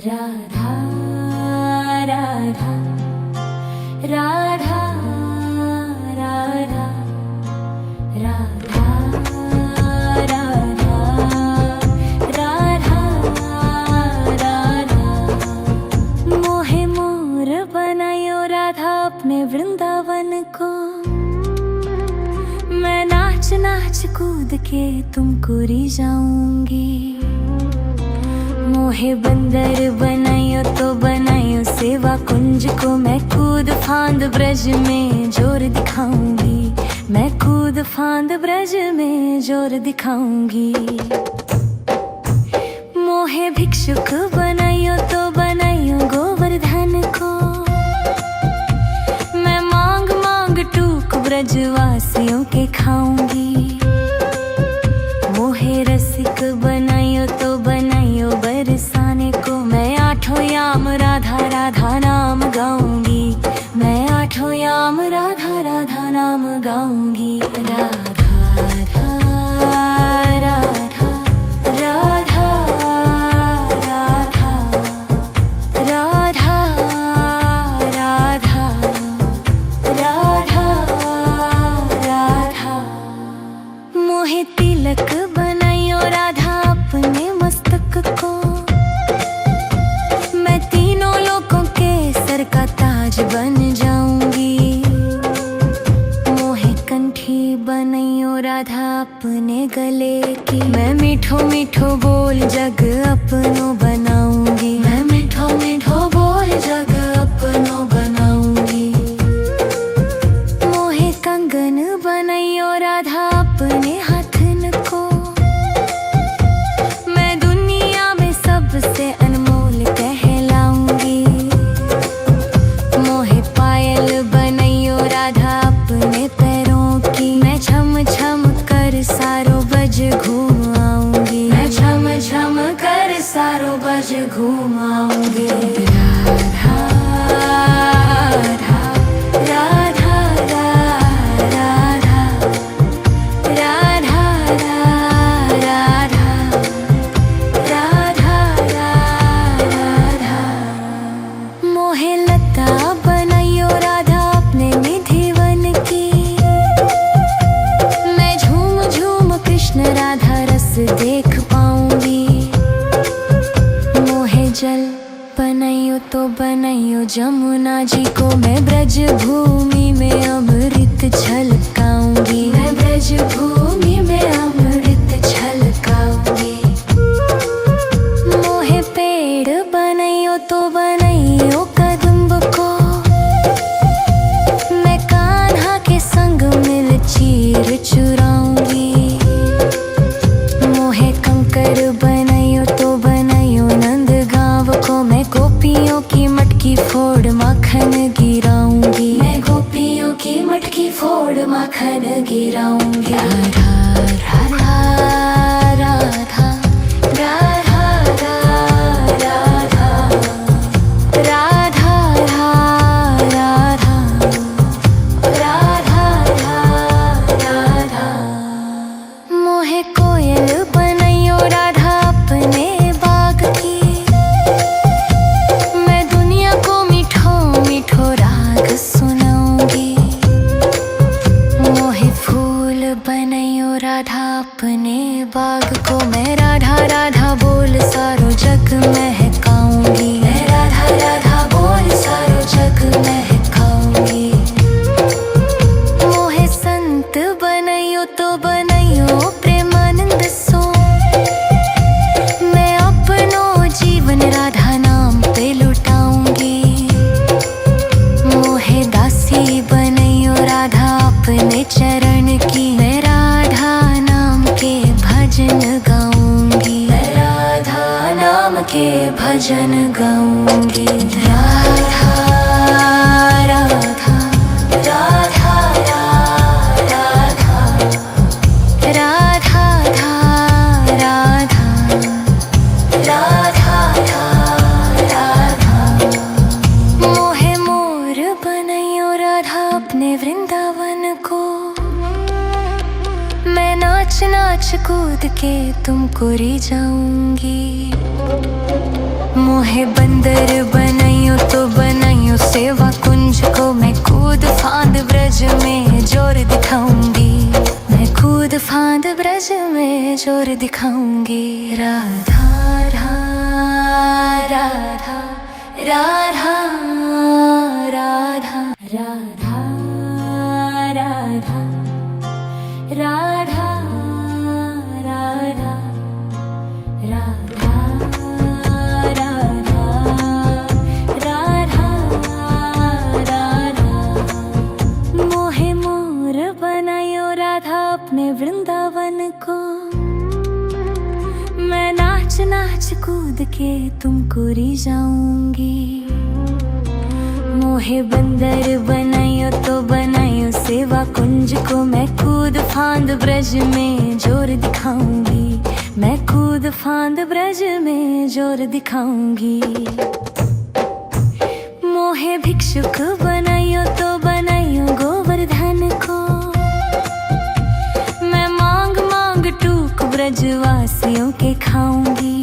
राधा राधा राधा राधा राधा राधा राधा राधा मोहे मोर बनायो राधा अपने वृंदावन को। मैं नाच नाच कूद के तुमको रिझाऊंगी। मोहे बंदर बनायो तो बनायो सेवा कुंज को। मैं कूद फांद ब्रज में जोर दिखाऊंगी। मैं कूद फांद ब्रज में जोर दिखाऊंगी। मोहे भिक्षुक बनायो तो बनायो गोवर्धन को। मैं मांग मांग टूक ब्रजवासियों के खाऊंगी। मोहे रसिक बनायो तो बनायो बरसाने को। मैं आठों याम राधा राधा नाम गाऊंगी। मैं आठों याम राधा राधा नाम गाऊंगी। राधा राधा राधा राधा राधा राधा राधा राधा। मोहे तिलक बनायो राधा अपने मस्तक को। मैं तीनों लोगों के सर का ताज बन जाऊंगी। मोहे कंठी बनायो राधा अपने गले की। मैं मीठो मीठो बोल जग अपनो बनाऊंगी। मैं मीठो मीठो बोल जग अपनो बनाऊंगी। मोहे कंगन बनायो राधा अपने हाथन को। मैं दुनिया में सबसे अनमोल कहलाऊंगी। मोहे पायल बनायो राधा अपने पैरों की। मैं छम छम कर सारो बज घूम आऊंगी। मैं छम छम कर सारो बज घूम आऊंगी। राधा राधा राधा राधा राधा राधा राधा राधा। मोहे लता बनायो राधा अपने निधिवन की। मैं झूम झूम कृष्ण राधा रस देख पाऊंगी। मोहे जल बनायो तो बनायो जमुना जी को। मैं ब्रज भूमि में अमृत छलकाऊंगी। मैं ब्रज भूमि में अमृत छलकाऊंगी। मोहे पेड़ बनायो तो बनायो कदम्ब को। मैं कान्हा के संग मिल चीर चुराऊंगी। मोहे कंकर बनायो तो बनायो नंद गांव को। मैं गोपियों की मटकी फोड़ माखन गिराऊंगी। मैं गोपियों की मटकी फोड़ माखन गिराऊंगी। राधा राधा राधा राधा राधा राधा राधा राधा राधा। मोहे कोयल बनायो राधा अपने बाग की। मैं दुनिया को मीठो मीठो राग सुनाऊंगी। मोहे फूल बनायो राधा अपने बाग को। मैं राधा राधा बोल सारो जग महकाऊंगी। मैं राधा राधा बोल सारो जग महकाऊंगी। मोहे संत बनायो तो बनायो प्रेमानंद सो। मैं अपनो जीवन राधा नाम पे लुटाऊंगी। मोहे दासी बनायो राधा अपने चरण की। मैं राधा नाम के भजन गाऊंगी। मैं राधा नाम के भजन गाऊंगी। राधा राधा राधा राधा राधा राधा राधा। मोहे मोर बनायो राधा अपने वृंदावन को। मैं नाच नाच कूद के तुमको रिझाऊंगी। मोहे बंदर बनाइयो तो बनाइयो सेवा कुंज को, मैं कूद फांद ब्रज में जोर दिखाऊंगी। मैं कूद फांद ब्रज में जोर दिखाऊंगी। राधा राधा राधा राधा राधा राधा राधा राधा राधा राधा राधा राधा। मोहे मोर बनायो राधा अपने वृंदावन को, मैं नाच नाच कूद के तुमको रिझाऊंगी। मोहे बंदर बनाइयो तो बनाइयो सेवा कुंज को, मैं कूद फांद ब्रज में जोर दिखाऊंगी। मैं कूद फांद ब्रज में जोर दिखाऊंगी। मोहे भिक्षुक बनाइयो तो बनाइयो गोवर्धन को, मैं मांग मांग टूक ब्रजवासियों के खाऊंगी।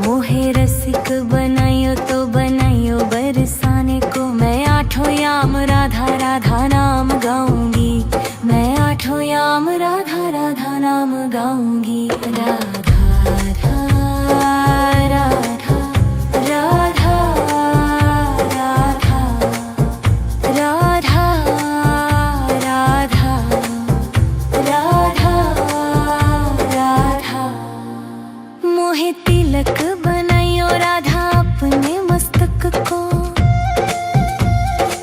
मोहे रसिक बनाइयो तो बनाइयो बरसाने को, मैं आठों याम राधा राधा नाम गाऊंगी। मैं आठों याम राधा राधा नाम गाऊंगी। राधा राधा राधा राधा राधा राधा राधा राधा राधा। मोहे तिलक बनाइयो राधा अपने मस्तक को,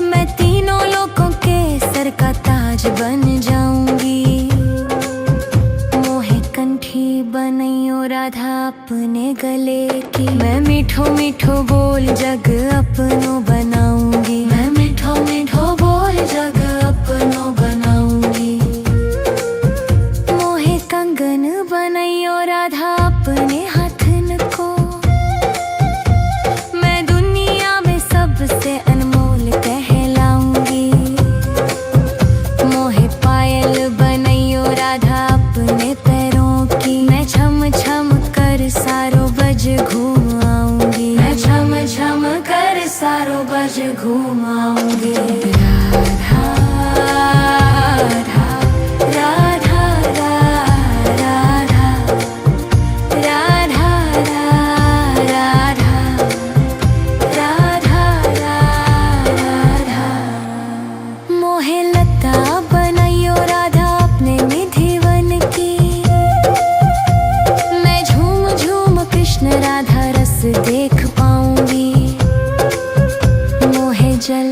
मैं तीनों लोकों के सर का ताज बन जाऊंगी। मोहे कंठी बनाइयो राधा अपने गले की, मैं मीठो मीठो बोल जग अपनो बनाऊंगी। मैं मीठो मीठो बोल जग अपनो बनाऊंगी। मोहे कंगन बनाइयो राधा अपने हाथन को, मैं दुनिया में सबसे अनमोल कहलाऊंगी। मोहे पायल बनाइयो राधा अपने पैरों की, मैं छम छम कर सारो बज घूम आऊंगी। मैं छम छम कर सारो बज घूम आऊंगी। राधा राधा राधा राधा राधा राधा राधा राधा। मोहे लता बनाइयो राधा अपने निधिवन की, मैं झूम झूम कृष्ण राधा रस देख पाऊंगी। मोहे जल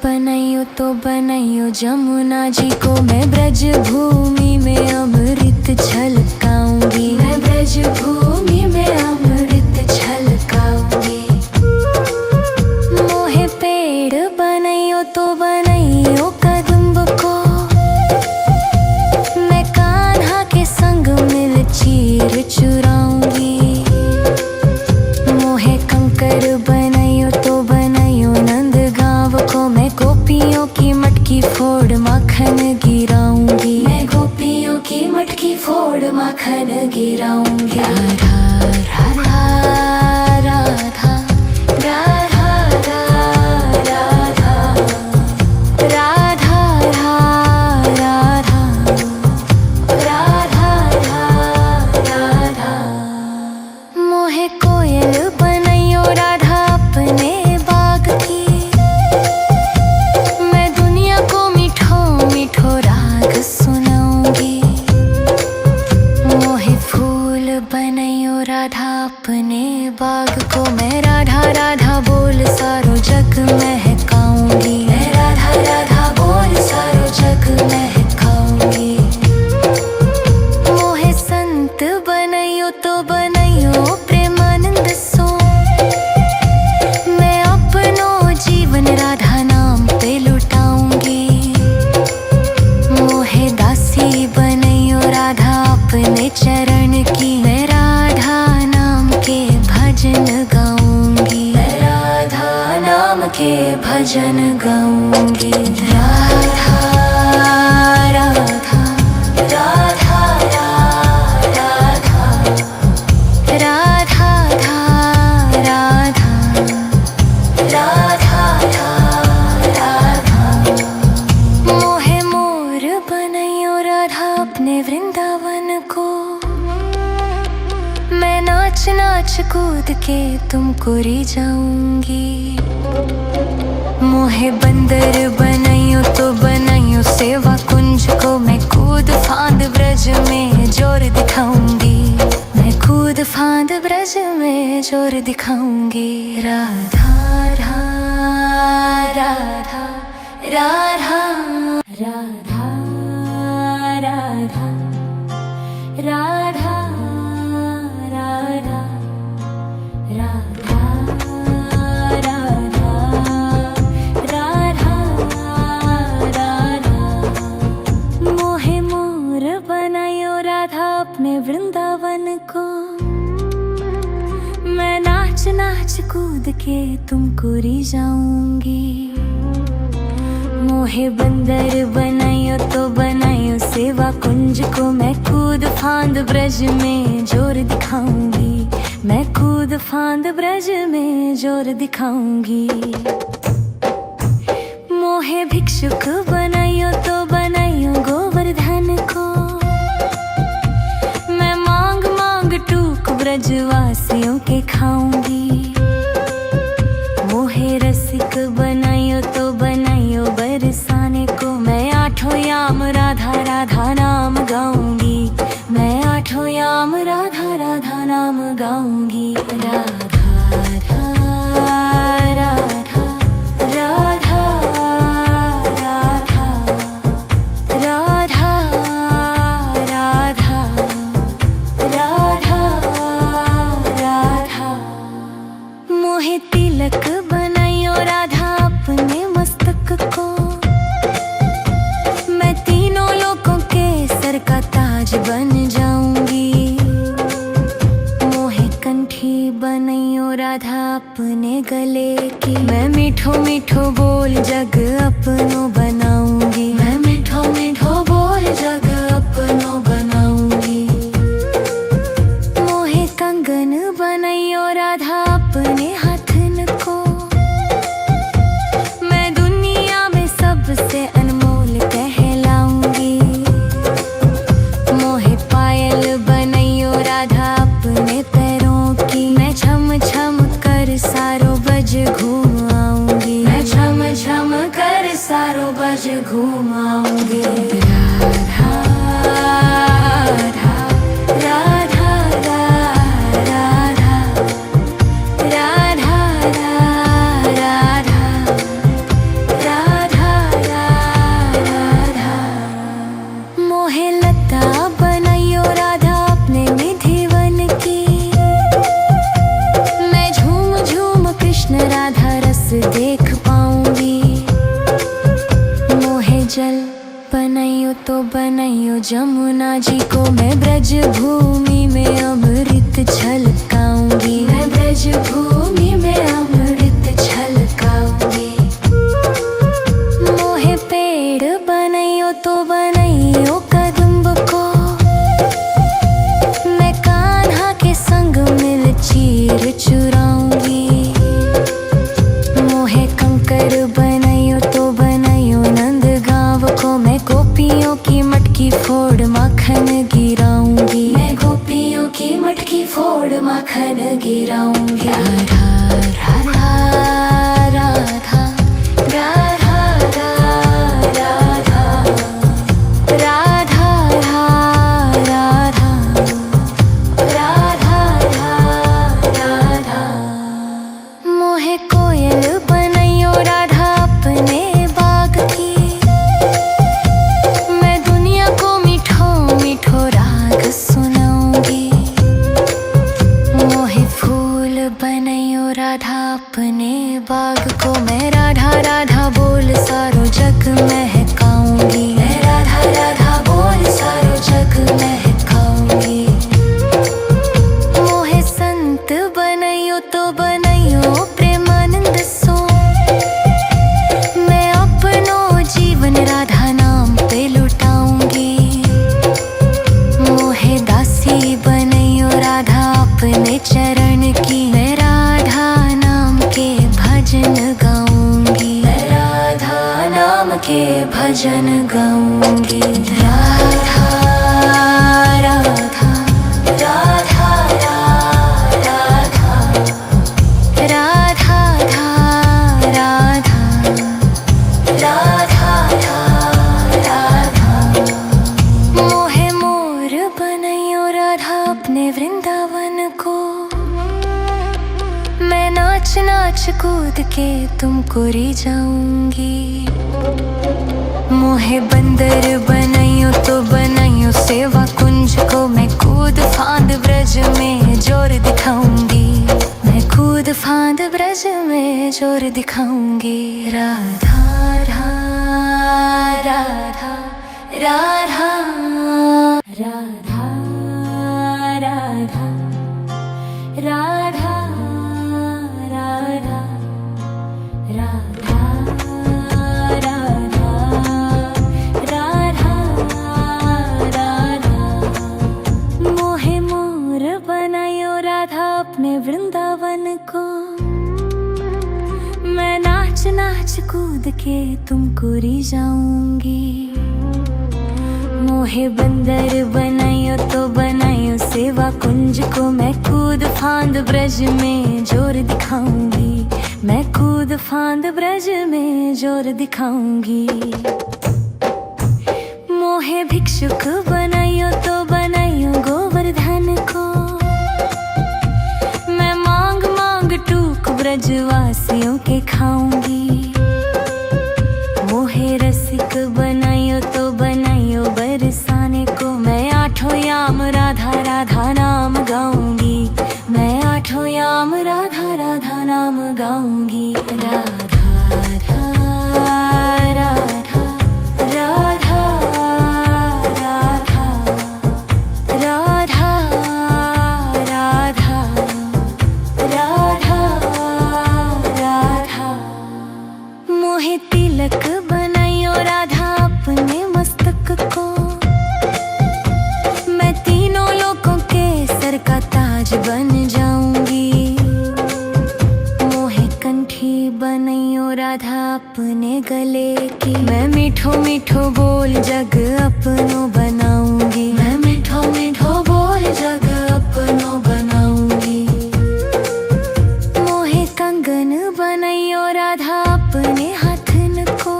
बनाइयो तो बनाइयो जमुना जी को, मैं ब्रज भूमि में अमृत छलकाऊंगी। मैं ब्रज भूमि में अमृत छलकाऊंगी। मोहे पेड़ बनाइयो तो बनाइयो कदम्ब को, मैं कान्हा के संग मिल चीर चुराऊंगी। मोहे कंकर बनाइयो तो बनाइयो नंद गांव को, मैं गोपियों की मटकी फोड़ माखन गिराऊंगी। मैं गोपियों की मटकी फोड़ माखन गिराऊंगी। राधा राधा राधा राधा राधा राधा राधा राधा राधा। मोहे कोयल बनाइयो राधा अपने बाग की, मैं दुनिया को मीठो मीठो राग सुनाऊंगी। मोहे फूल बनाइयो राधा अपने बाग को, मैं राधा राधा बोल सारो जग महकाऊंगी। मैं राधा राधा बोल सारो जग महकाऊंगी। मोहे संत बनाइयो तो बनाइयो प्रेमानंद सो, मैं अपनो जीवन राधा नाम पे लुटाऊंगी। मोहे दासी बनाइयो राधा अपने चरण की, मैं राधा नाम के भजन गाऊंगी। मैं राधा नाम के भजन गाऊंगी। राधा राधा राधा कूद के तुमको री जाऊंगी। मोहे बंदर बनाइयो तो बनाइयो सेवा कुंज को, मैं कूद फांद ब्रज में जोर दिखाऊंगी। मैं कूद फांद ब्रज में जोर दिखाऊंगी। राधा राधा राधा राधा राधा राधा राधा राधा राधा राधा राधा। मोहे मोर बनायो राधा अपने वृंदावन को, मैं नाच नाच कूद के तुमको री जाऊंगी। मोहे बंदर बनायो तो बनायो सेवा कुंज को, मैं कूद फांद ब्रज में जोर दिखाऊंगी। मैं कूद फांद ब्रज में जोर दिखाऊंगी। मोहे भिक्षुक बनायो तो बनायो गोवर्धन को, मैं मांग मांग टूक ब्रजवासियों के खाऊंगी। मोहे रसिक बनायो तो बनायो बरसाने को, मैं आठों याम राधा राधा नाम गाऊंगी। मैं आठों याम राधा राधा नाम गाऊंगी। राधा राधा राधा राधा राधा राधा राधा राधा। मोहे तिलक बनायो राधा अपने मस्तक को, मैं तीनों लोगों के सर का ताज बन जाऊंगी। मोहे कंठी बनायो राधा अपने गले की, मैं मीठो मीठो बोल जग अपनो बनाऊंगी। मैं मीठो मीठो बोल जग अपनो बनाऊंगी। मोहे कंगन बनायो राधा अपने हाथन को, मैं दुनिया में सबसे अनमोल कहलाऊंगी। मोहे पायल बनायो राधा अपने पैरों की, मैं छम छम कर सारो बज घूम आऊंगी। मैं छम छम कर सारो बज घूम आऊंगी। राधा राधा राधा राधा राधा राधा राधा। मोहे लता बनायो राधा अपने निधि वन की, मैं झूम झूम कृष्ण राधा रस देख पाऊंगी। मोहे जल बनायो तो बनायो जमुना जी को, मैं ब्रज भूमि में अमृत छलकाऊंगी। मैं ब्रज भूमि में अमृत छलकाऊंगी। मोहे पेड़ बनायो तो बनायो कदम्ब को, मैं कान्हा के संग मिल चीर चुराऊंगी। मोहे कंकर बनायो तो बनायो नंद गांव को, मैं गोपियों की मटकी फोड़ माखन गिराऊंगी। मैं गोपियों की मटकी फोड़ माखन गिराऊंगी। राधा राधा राधा राधा राधा राधा राधा राधा राधा। मोहे कोयल बनायो राधा अपने बाग की, मैं दुनिया को मीठो मीठो राग सुनाऊंगी। मोहे फूल बनायो राधा अपने बाग को, मैं राधा राधा बोल सारो जग महकाऊंगी। मैं राधा राधा बोल सारो जग महकाऊंगी। मोहे संत बनायो तो बनायो प्रेमानंद सो, मैं अपनो जीवन राधा नाम पे लुटाऊंगी। मोहे दासी बनायो राधा अपने चरण की, मैं राधा नाम के भजन गाऊंगी। मैं राधा नाम के भजन गाऊंगी। राधा राधा राधा राधा नाच नाच कूद के तुमको री जाऊंगी। मोहे बंदर बनाइयो तो बनाइयो सेवा कुंज को, मैं कूद फांद ब्रज में जोर दिखाऊंगी। मैं कूद फांद ब्रज में जोर दिखाऊंगी। राधा राधा राधा राधा राधा राधा राधा राधा राधा राधा राधा। मोहे मोर बनायो राधा अपने वृंदावन को, मैं नाच नाच कूद के तुमको री जाऊंगी। मोहे बंदर बनाइयो तो बनाइयो सेवा कुंज को, मैं कूद फांद ब्रज में जोर दिखाऊंगी। मैं कूद फांद ब्रज में जोर दिखाऊंगी। मोहे भिक्षुक बनाइयो तो बनाइयो गोवर्धन को, मैं मांग मांग टूक ब्रजवासियों के खाऊंगी। मोहे रसिक बनाइयो तो बनाइयो बरसाने को, मैं आठों याम राधा राधा नाम गाऊंगी। मैं आठों याम राधा राधा नाम गाऊंगी। राधा राधा राधा राधा राधा राधा राधा राधा। मोहे तिलक बनाइयो राधा अपने मस्तक को, मैं तीनों लोगों के सर का ताज बन जाऊंगी। मोहे कंठी बनाइयो राधा अपने गले की, मैं मीठो मीठो बोल जग अपनो बनाऊंगी। मैं मीठो मीठो बोल जग अपनो बनाऊंगी। मोहे कंगन बनाइयो राधा अपने हाथन को,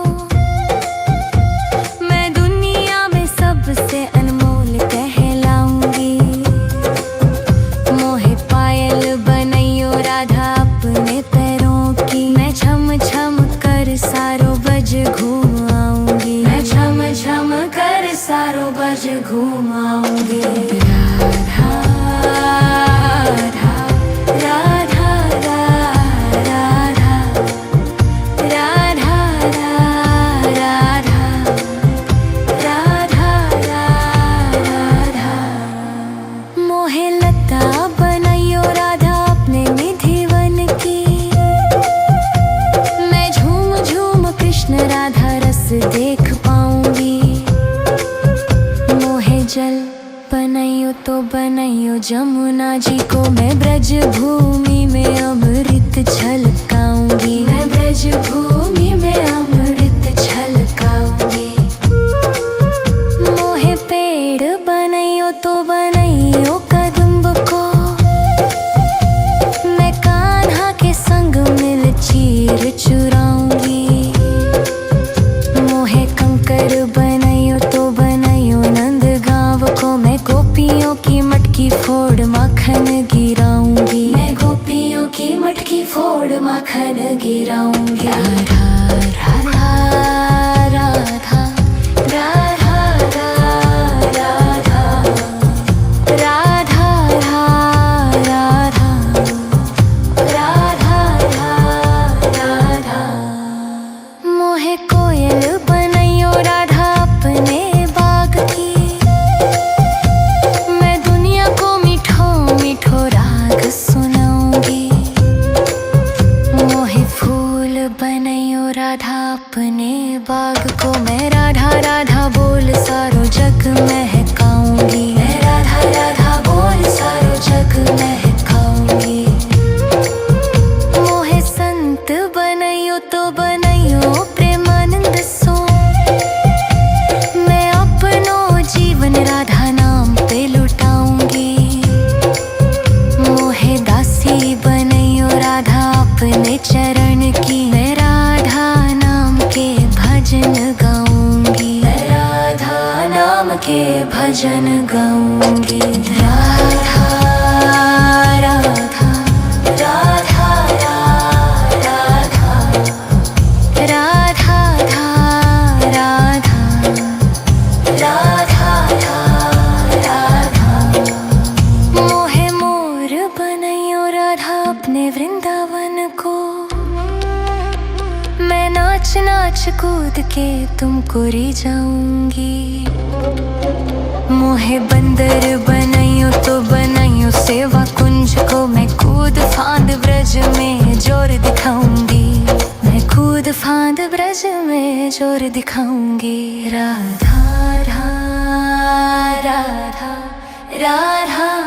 मैं दुनिया में सबसे अनमोल कहलाऊंगी। मोहे पायल बनाइयो राधा अपने पैरों की, मैं छम छम कर सारो बज घूम आऊंगी। मैं छम छम कर सारो बज घूम आऊंगी। राधा राधा राधा राधा राधा राधा राधा राधा। मोहे लता बनाइयो राधा अपने निधिवन की, मैं झूम झूम कृष्ण राधा रस देख पाऊंगी। मोहे जल बनाइयो तो बनाइयो जमुना जी को, मैं ब्रज भूमि में अमृत छलकाऊंगी। मैं ब्रज भूमि में अमृत छलकाऊंगी। मोहे पेड़ बनाइयो तो बनाइयो कदम्ब को, मैं कान्हा के संग मिल चीर चुराऊंगी। मोहे कंकर बनाइयो तो बनाइयो नंद गांव को, मैं गोपियों की मटकी फोड़ माखन गिराऊंगी। मैं गोपियों की मटकी फोड़ माखन गिराऊंगी। राधा राधा राधा राधा राधा राधा राधा राधा राधा। मोहे कोयल बनाइयो राधा अपने बाग की, मैं दुनिया को मीठो मीठो राग सुनाऊंगी। मोहे फूल बनाइयो राधा अपने बाग को, मैं राधा राधा बोल सारो जग महकाऊंगी। मैं राधा राधा बोल सारो जग महकाऊंगी। मोहे संत बनाइयो तो बनाइयो प्रेमानंद सो, मैं अपनो जीवन राधा नाम पे लुटाऊंगी। मोहे दासी बनाइयो राधा अपने चरण की, मैं राधा नाम के भजन गाऊंगी। मैं राधा नाम के भजन गाऊंगी। राधा राधा राधा राधा वृंदावन को मैं नाच नाच कूद के तुमको री जाऊंगी। मोहे बंदर बनाइयो तो बनाइयो सेवा कुंज को मैं कूद फांद ब्रज में जोर दिखाऊंगी। मैं कूद फांद ब्रज में जोर दिखाऊंगी। राधा राधा राधा राधा